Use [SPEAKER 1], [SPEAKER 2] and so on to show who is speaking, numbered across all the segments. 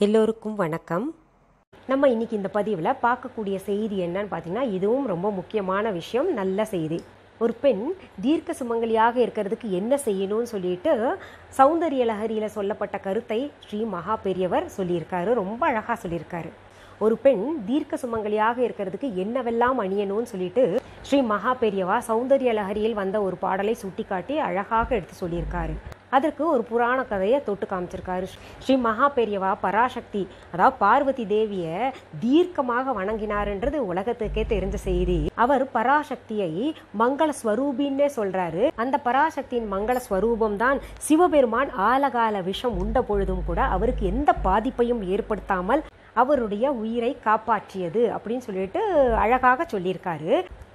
[SPEAKER 1] எல்லோருக்கும் வணக்கம். நம்ம இன்னைக்கு இந்த பதிவில் பார்க்கக்கூடிய செய்தி என்னன்னு பார்த்தீங்கன்னா, இதுவும் ரொம்ப முக்கியமான விஷயம், நல்ல செய்தி. ஒரு பெண் தீர்க்க சுமங்கலியாக இருக்கிறதுக்கு என்ன செய்யணும்னு சொல்லிட்டு சௌந்தரிய லஹரியில் சொல்லப்பட்ட கருத்தை ஸ்ரீ மகா பெரியவர் சொல்லியிருக்காரு. ரொம்ப அழகாக சொல்லியிருக்காரு. ஒரு பெண் தீர்க்க சுமங்கலியாக இருக்கிறதுக்கு என்னவெல்லாம் அணியணும்னு சொல்லிட்டு ஸ்ரீ மகா பெரியவா சௌந்தரிய லஹரியில் வந்த ஒரு பாடலை சுட்டிக்காட்டி அழகாக எடுத்து சொல்லியிருக்காரு. அதற்கு ஒரு புராண கதையை தொட்டு காமிச்சிருக்காரு. ஸ்ரீ மகா பெரியவா பராசக்தி, அதாவது பார்வதி தேவியை தீர்க்கமாக வணங்கினார்ன்றது உலகத்துக்கே தெரிஞ்ச செய்தி. அவர் பராசக்தியை மங்கள ஸ்வரூபின்னே சொல்றாரு. அந்த பராசக்தியின் மங்கள ஸ்வரூபம் தான் சிவபெருமான் ஆலகால விஷம் உண்ட பொழுதும் கூட அவருக்கு எந்த பாதிப்பையும் ஏற்படுத்தாமல் அவருடைய உயிரை காப்பாற்றியது அப்படின்னு சொல்லிட்டு அழகாக சொல்லியிருக்காரு.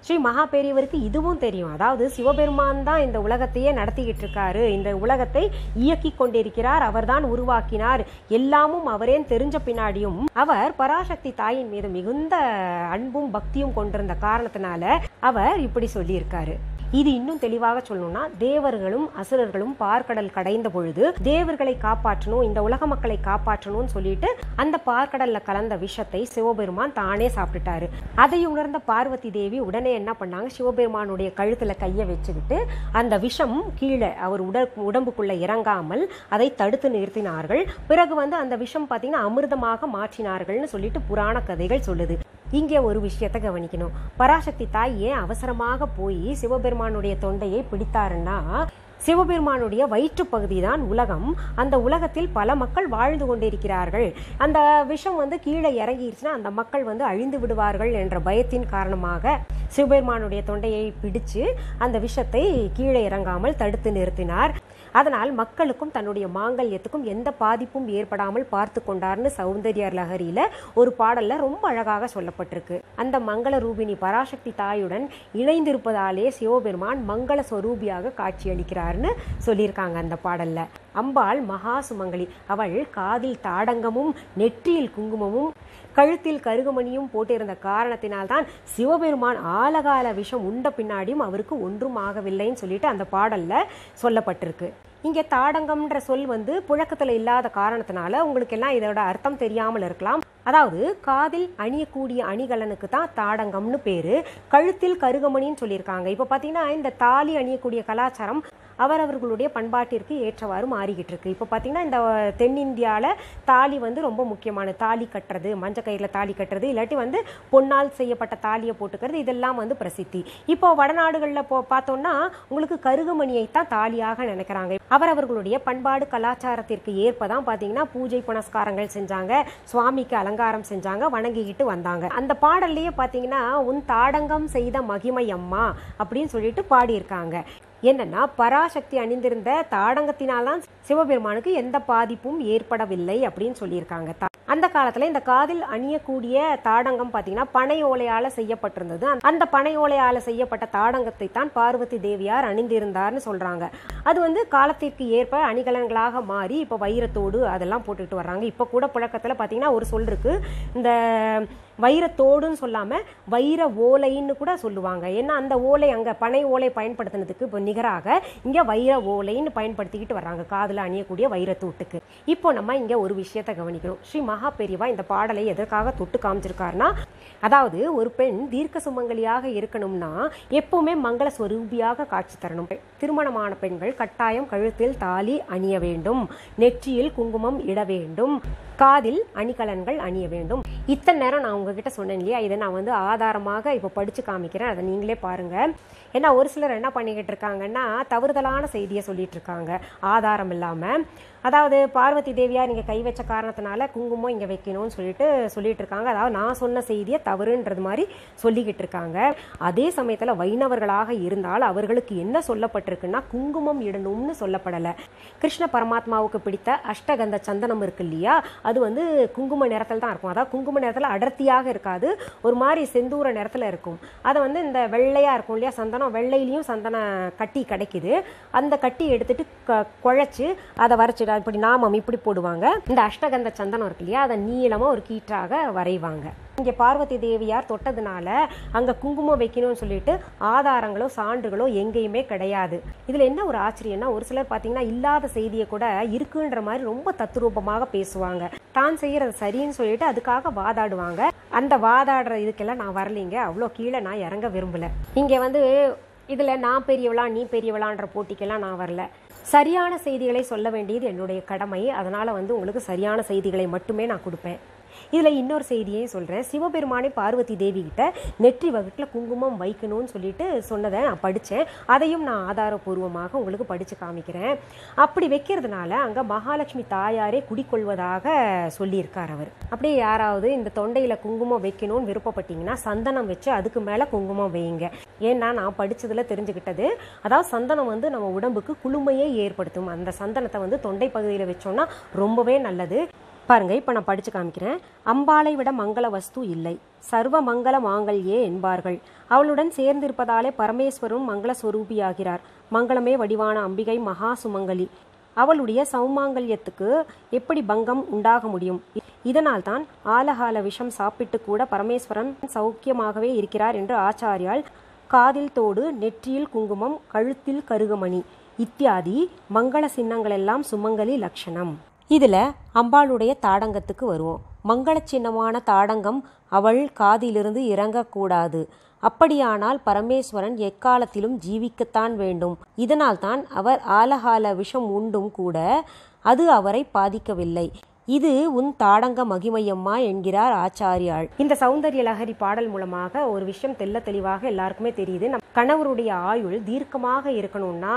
[SPEAKER 1] ஸ்ரீ மகா பெரியவருக்கு இதுவும் தெரியும். அதாவது சிவபெருமான் தான் இந்த உலகத்தையே நடத்திக்கிட்டு இருக்காரு, இந்த உலகத்தை இயக்கி கொண்டிருக்கிறார், அவர் தான் உருவாக்கினார், எல்லாமும் அவரே தெரிஞ்ச பின்னாடியும் அவர் பராசக்தி தாயின் மீது மிகுந்த அன்பும் பக்தியும் கொண்டிருந்த காரணத்தினால அவர் இப்படி சொல்லியிருக்காரு. இது இன்னும் தெளிவாக சொல்லணும்னா, தேவர்களும் அசுரர்களும் பார்க்கடல் கடைந்த பொழுது தேவர்களை காப்பாற்றணும், இந்த உலக மக்களை காப்பாற்றணும்னு சொல்லிட்டு அந்த பார்க்கடல்ல கலந்த விஷத்தை சிவபெருமான் தானே சாப்பிட்டுட்டாரு. அதை உணர்ந்த பார்வதி தேவி உடனே என்ன பண்ணாங்க, சிவபெருமானுடைய கழுத்துல கைய வச்சுக்கிட்டு அந்த விஷம் கீழே அவர் உடம்புக்குள்ள இறங்காமல் அதை தடுத்து நிறுத்தினார்கள். பிறகு அந்த விஷம் பார்த்தீங்கன்னா அமிர்தமாக மாற்றினார்கள்னு சொல்லிட்டு புராண கதைகள் சொல்லுது. இங்கே ஒரு விஷயத்தை கவனிக்கணும். பராசக்தி தாய் ஏன் அவசரமாக போய் சிவபெருமானுடைய தொண்டையை பிடித்தாருன்னா, சிவபெருமானுடைய வயிற்று பகுதி தான் உலகம். அந்த உலகத்தில் பல மக்கள் வாழ்ந்து கொண்டிருக்கிறார்கள். அந்த விஷம் கீழே இறங்கிருச்சுன்னா அந்த மக்கள் அழிந்து விடுவார்கள் என்ற பயத்தின் காரணமாக சிவபெருமானுடைய தொண்டையை பிடிச்சு அந்த விஷத்தை கீழே இறங்காமல் தடுத்து நிறுத்தினார். அதனால் மக்களுக்கும் தன்னுடைய மாங்கல்யத்துக்கும் எந்த பாதிப்பும் ஏற்படாமல் பார்த்து கொண்டார்னு சௌந்தரிய லஹரியில ஒரு பாடல்ல ரொம்ப அழகாக சொல்லப்பட்டிருக்கு. அந்த மங்கள ரூபினி பராசக்தி தாயுடன் இணைந்திருப்பதாலே சிவபெருமான் மங்கள ஸ்வரூபியாக காட்சியளிக்கிறார்னு சொல்லியிருக்காங்க அந்த பாடல்ல. அம்பாள் மகா சுமங்கலி. அவள் காதில் தாடங்கமும் நெற்றியில் குங்குமமும் கழுத்தில் கருகுமணியும் போட்டிருந்த காரணத்தினால்தான் சிவபெருமான் ஆலகால விஷம் உண்ட பின்னாடியும் அவருக்கு ஒன்றும் ஆகவில்லைன்னு சொல்லிட்டு அந்த பாடல்ல சொல்லப்பட்டிருக்கு. இங்கே தாடங்கம்ன்ற சொல் புழக்கத்துல இல்லாத காரணத்தினால உங்களுக்கு எல்லாம் இதோட அர்த்தம் தெரியாமல் இருக்கலாம். அதாவது காதில் அணியக்கூடிய அணிகலனுக்கு தான் தாடங்கம்னு பேரு. கழுத்தில் கருகமணின்னு சொல்லியிருக்காங்க. இப்போ பார்த்தீங்கன்னா இந்த தாலி அணியக்கூடிய கலாச்சாரம் அவரவர்களுடைய பண்பாட்டிற்கு ஏற்றவாறு மாறிக்கிட்டு இருக்கு. இப்போ பார்த்தீங்கன்னா இந்த தென்னிந்தியாவில் தாலி ரொம்ப முக்கியமான, தாலி கட்டுறது, மஞ்சள் கயிறில் தாலி கட்டுறது, இல்லாட்டி பொன்னால் செய்யப்பட்ட தாலியை போட்டுக்கிறது, இதெல்லாம் பிரசித்தி. இப்போ வடநாடுகளில் பார்த்தோம்னா உங்களுக்கு கருகமணியைத்தான் தாலியாக நினைக்கிறாங்க. அவரவர்களுடைய பண்பாடு கலாச்சாரத்திற்கு ஏற்பதான் பார்த்தீங்கன்னா பூஜை புனஸ்காரங்கள் செஞ்சாங்க, சுவாமிக்கு அலங்காரம் செஞ்சாங்க, வணங்கிக்கிட்டு வந்தாங்க. அந்த பாடல்லையே பார்த்தீங்கன்னா உன் தாடங்கம் செய்த மகிமை அம்மா அப்படின்னு சொல்லிட்டு பாடியிருக்காங்க. என்னன்னா பராசக்தி அணிந்திருந்த தாடங்கத்தினால்தான் சிவபெருமானுக்கு எந்த பாதிப்பும் ஏற்படவில்லை அப்படின்னு சொல்லியிருக்காங்க. அந்த காலத்துல இந்த காதில் அணியக்கூடிய தாடங்கம் பாத்தீங்கன்னா பனை ஓலையால செய்யப்பட்டிருந்தது. அந்த பனை ஓலையால செய்யப்பட்ட தாடங்கத்தை தான் பார்வதி தேவியார் அணிந்திருந்தார்னு சொல்றாங்க. அது காலத்திற்கு ஏற்ப அணிகலன்களாக மாறி இப்ப வைரத்தோடு அதெல்லாம் போட்டுட்டு வர்றாங்க. இப்ப கூட புழக்கத்துல பாத்தீங்கன்னா ஒரு சொல் இருக்கு, இந்த வைரத்தோடுன்னு சொல்லாம வைர ஓலைன்னு கூட சொல்லுவாங்க. ஏன்னா அந்த ஓலை அங்க பனை ஓலை பயன்படுத்தினதுக்கு இப்போ நிகராக இங்க வைர ஓலைன்னு பயன்படுத்திக்கிட்டு வர்றாங்க காதுல அணியக்கூடிய வைரத்தூட்டுக்கு. இப்போ நம்ம இங்க ஒரு விஷயத்தை கவனிக்கணும். ஸ்ரீ மகா பெரியவா இந்த பாடலை எதற்காக தொட்டு காமிச்சிருக்காருன்னா, அதாவது ஒரு பெண் தீர்க்க சுமங்கலியாக இருக்கணும்னா எப்பவுமே மங்கள ஸ்வரூபியாக காட்சி தரணும். திருமணமான பெண்கள் கட்டாயம் கழுத்தில் தாலி அணிய வேண்டும், நெற்றியில் குங்குமம் இட வேண்டும், காதில் அணிகலன்கள் அணிய வேண்டும். இத்தனை நேரம் நான் உங்ககிட்ட சொன்னேன் இல்லையா, இதை நான் ஆதாரமாக இப்போ படிச்சு காமிக்கிறேன், அதை நீங்களே பாருங்க. ஏன்னா ஒரு சிலர் என்ன பண்ணிக்கிட்டு இருக்காங்கன்னா தவறுதலான செய்தியை சொல்லிட்டு இருக்காங்க ஆதாரம் இல்லாம. அதாவது பார்வதி தேவியா நீங்க கை வச்ச காரணத்தினால குங்குமம் இங்க வைக்கணும்னு சொல்லிட்டு இருக்காங்க. அதாவது நான் சொன்ன செய்தியை தவறுன்றது மாதிரி சொல்லிக்கிட்டு இருக்காங்க. அதே சமயத்துல வைணவர்களாக இருந்தால் அவர்களுக்கு என்ன சொல்லப்பட்டிருக்குன்னா குங்குமம் இடணும்னு சொல்லப்படலை. கிருஷ்ண பரமாத்மாவுக்கு பிடித்த அஷ்டகந்த சந்தனம் இருக்கு இல்லையா, அது குங்கும நிறத்தில் தான் இருக்கும். அதாவது குங்கும நிறத்தில் அடர்த்தியாக இருக்காது, ஒரு மாதிரி செந்தூர நிறத்துல இருக்கும். அதை இந்த வெள்ளையா இருக்கும் இல்லையா சந்தனம், வெள்ளையிலையும் சந்தன கட்டி கிடைக்குது. அந்த கட்டி எடுத்துட்டு குழைச்சு அதை வரைச்சிட்டு இப்படி நாமம் இப்படி போடுவாங்க. இந்த அஷ்டகந்த சந்தனம் இருக்கு இல்லையா, அதை நீளமா ஒரு கீற்றாக வரைவாங்க. இங்கே பார்வதி தேவியார் தொட்டதுனால அங்கே குங்குமம் வைக்கணும்னு சொல்லிட்டு ஆதாரங்களோ சான்றுகளோ எங்கேயுமே கிடையாது. இதில் என்ன ஒரு ஆச்சரியம்னா, ஒரு சிலர் பார்த்தீங்கன்னா இல்லாத செய்தியை கூட இருக்குன்ற மாதிரி ரொம்ப தத்துரூபமாக பேசுவாங்க. தான் செய்யறது சரின்னு சொல்லிட்டு அதுக்காக வாதாடுவாங்க. அந்த வாதாடுற இதுக்கெல்லாம் நான் வரலைங்க, அவ்வளோ கீழே நான் இறங்க விரும்பல. இங்கே இதில் நான் பெரியவளா நீ பெரியவளான்ற போட்டிக்கெல்லாம் நான் வரல. சரியான செய்திகளை சொல்ல வேண்டியது என்னுடைய கடமை. அதனால் உங்களுக்கு சரியான செய்திகளை மட்டுமே நான் கொடுப்பேன். இதில் இன்னொரு செய்தியையும் சொல்கிறேன். சிவபெருமானை பார்வதி தேவி கிட்ட நெற்றி வகுட்டில் குங்குமம் வைக்கணும்னு சொல்லிட்டு சொன்னதை நான் படித்தேன். அதையும் நான் ஆதாரபூர்வமாக உங்களுக்கு படித்து காமிக்கிறேன். அப்படி வைக்கிறதுனால அங்கே மகாலட்சுமி தாயாரே குடிக்கொள்வதாக சொல்லியிருக்கார் அவர். அப்படியே யாராவது இந்த தொண்டையில் குங்குமம் வைக்கணும்னு விருப்பப்பட்டீங்கன்னா சந்தனம் வச்சு அதுக்கு மேலே குங்குமம் வையுங்க. ஏன்னா நான் படித்ததில் தெரிஞ்சுக்கிட்டது, அதாவது சந்தனம் நம்ம உடம்புக்கு குளுமையை ஏற்படுத்தும். அந்த சந்தனத்தை தொண்டை பகுதியில் வச்சோம்னா ரொம்பவே நல்லது. பாருங்க, இப்போ நான் படித்து காமிக்கிறேன். அம்பாளை விட மங்கள வஸ்து இல்லை, சர்வ மங்கள மாங்கல்யே என்பார்கள். அவளுடன் சேர்ந்திருப்பதாலே பரமேஸ்வரும் மங்கள ஸ்வரூபியாகிறார். மங்களமே வடிவான அம்பிகை மகா சுமங்கலி. அவளுடைய சௌமாங்கல்யத்துக்கு எப்படி பங்கம் உண்டாக முடியும்? இதனால் தான் ஆலகால விஷம் சாப்பிட்டு கூட பரமேஸ்வரன் சௌக்கியமாகவே இருக்கிறார் என்று ஆச்சாரியால் காதில் தோடு, நெற்றியில் குங்குமம், கழுத்தில் கருகமணி இத்தியாதி மங்கள சின்னங்களெல்லாம் சுமங்கலி லட்சணம். இதில் அம்பாளுடைய தாடங்கத்துக்கு வருவோம். மங்கள சின்னமான தாடங்கம் அவள் காதிலிருந்து இறங்கக்கூடாது. அப்படியானால் பரமேஸ்வரன் எக்காலத்திலும் ஜீவிக்கத்தான் வேண்டும். இதனால் தான் அவர் ஆலகால விஷம் உண்டும் கூட அது அவரை பாதிக்கவில்லை. இது உன் தாடங்க மகிமையம்மா என்கிறார் ஆச்சாரியாள். இந்த சௌந்தர்ய லஹரி பாடல் மூலமாக ஒரு விஷயம் தெல்ல தெளிவாக எல்லாருக்குமே தெரியுது. நம் கணவருடைய ஆயுள் தீர்க்கமாக இருக்கணும்னா,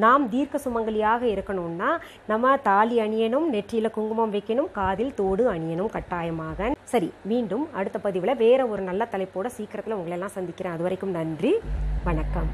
[SPEAKER 1] நாம் தீர்க்க சுமங்கலியாக இருக்கணும்னா நம்ம தாலி அணியணும், நெற்றியில குங்குமம் வைக்கணும், காதில் தோடு அணியணும் கட்டாயமாக. சரி, மீண்டும் அடுத்த பதிவில் வேற ஒரு நல்ல தலைப்போட சீக்கிரத்தில் உங்களெல்லாம் சந்திக்கிறேன். அது வரைக்கும் நன்றி, வணக்கம்.